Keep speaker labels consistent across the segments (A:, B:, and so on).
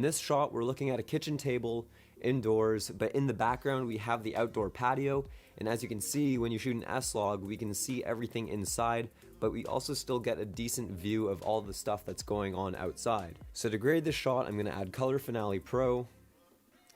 A: In this shot, we're looking at a kitchen table indoors, but in the background we have the outdoor patio, and as you can see, when you shoot an S-Log, we can see everything inside, but we also still get a decent view of all the stuff that's going on outside. So to grade this shot, I'm going to add Color Finale Pro,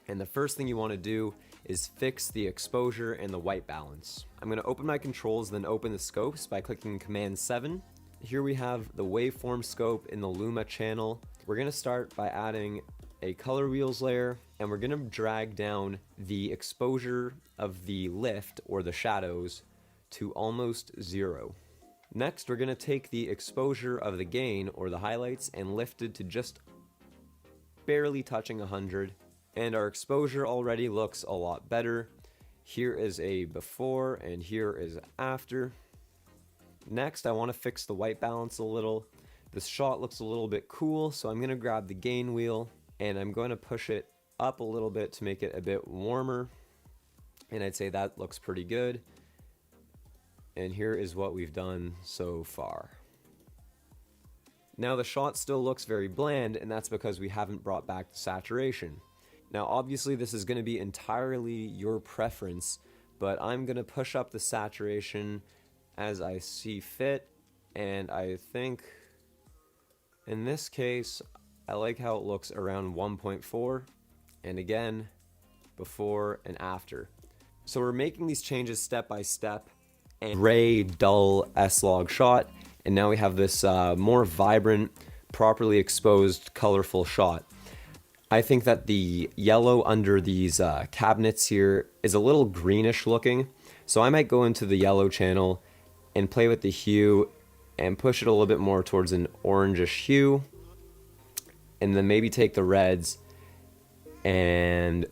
A: and the first thing you want to do is fix the exposure and the white balance. I'm going to open my controls, then open the scopes by clicking Command 7. Here we have the waveform scope in the Luma channel. We're going to start by adding a color wheels layer, and we're going to drag down the exposure of the lift or the shadows to almost 0. Next, we're going to take the exposure of the gain or the highlights and lift it to just barely touching 100, and our exposure already looks a lot better. Here is a before and here is after. Next, I want to fix the white balance a little. This shot looks a little bit cool, so I'm going to grab the gain wheel and I'm going to push it up a little bit to make it a bit warmer, and I'd say that looks pretty good. And here is what we've done so far. Now the shot still looks very bland, and that's because we haven't brought back the saturation. Now obviously this is going to be entirely your preference, but I'm going to push up the saturation as I see fit, and I think in this case I like how it looks around 1.4, and again before and after. So we're making these changes step by step, and gray dull S-Log shot, and now we have this more vibrant, properly exposed, colorful shot. I think that the yellow under these cabinets here is a little greenish looking, so I might go into the yellow channel and play with the hue and push it a little bit more towards an orangish hue, and then maybe take the reds and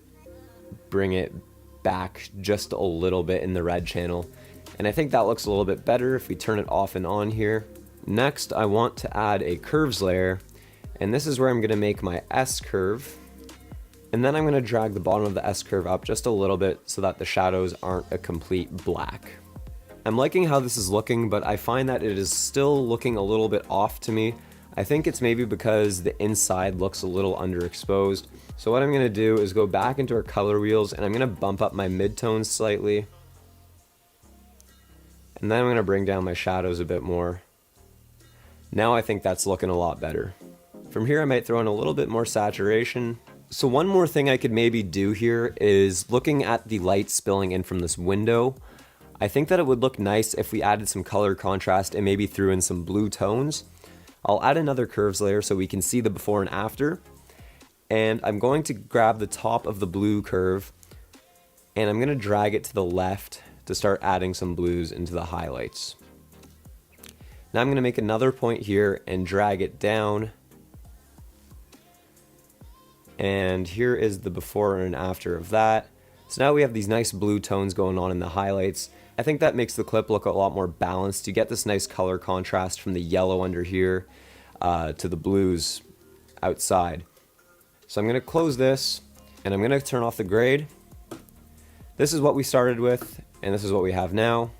A: bring it back just a little bit in the red channel. And I think that looks a little bit better if we turn it off and on here. Next, I want to add a curves layer, and this is where I'm going to make my S curve, and then I'm going to drag the bottom of the S curve up just a little bit so that the shadows aren't a complete black. I'm liking how this is looking, but I find that it is still looking a little bit off to me. I think it's maybe because the inside looks a little underexposed. So what I'm going to do is go back into our color wheels, and I'm going to bump up my midtones slightly. And then I'm going to bring down my shadows a bit more. Now I think that's looking a lot better. From here I might throw in a little bit more saturation. So one more thing I could maybe do here is looking at the light spilling in from this window. I think that it would look nice if we added some color contrast and maybe threw in some blue tones. I'll add another curves layer so we can see the before and after. And I'm going to grab the top of the blue curve, and I'm going to drag it to the left to start adding some blues into the highlights. Now I'm going to make another point here and drag it down. And here is the before and after of that. So now we have these nice blue tones going on in the highlights. I think that makes the clip look a lot more balanced. You get this nice color contrast from the yellow under here to the blues outside. So I'm going to close this, and I'm going to turn off the grade. This is what we started with, and this is what we have now.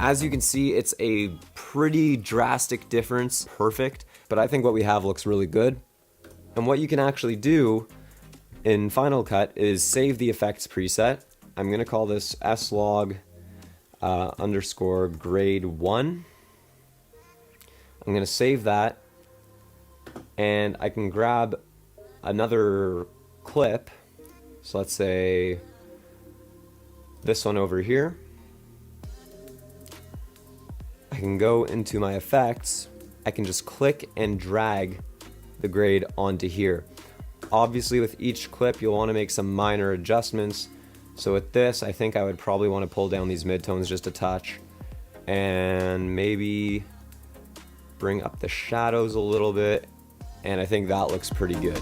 A: As you can see, it's a pretty drastic difference, perfect, but I think what we have looks really good. And what you can actually do in Final Cut is save the effects preset. I'm going to call this S-Log underscore grade 1. I'm going to save that, and I can grab another clip, so let's say this one over here. I can go into my effects, I can just click and drag the grade onto here. Obviously with each clip you'll want to make some minor adjustments, so with this I think I would probably want to pull down these midtones just a touch, and maybe bring up the shadows a little bit, and I think that looks pretty good.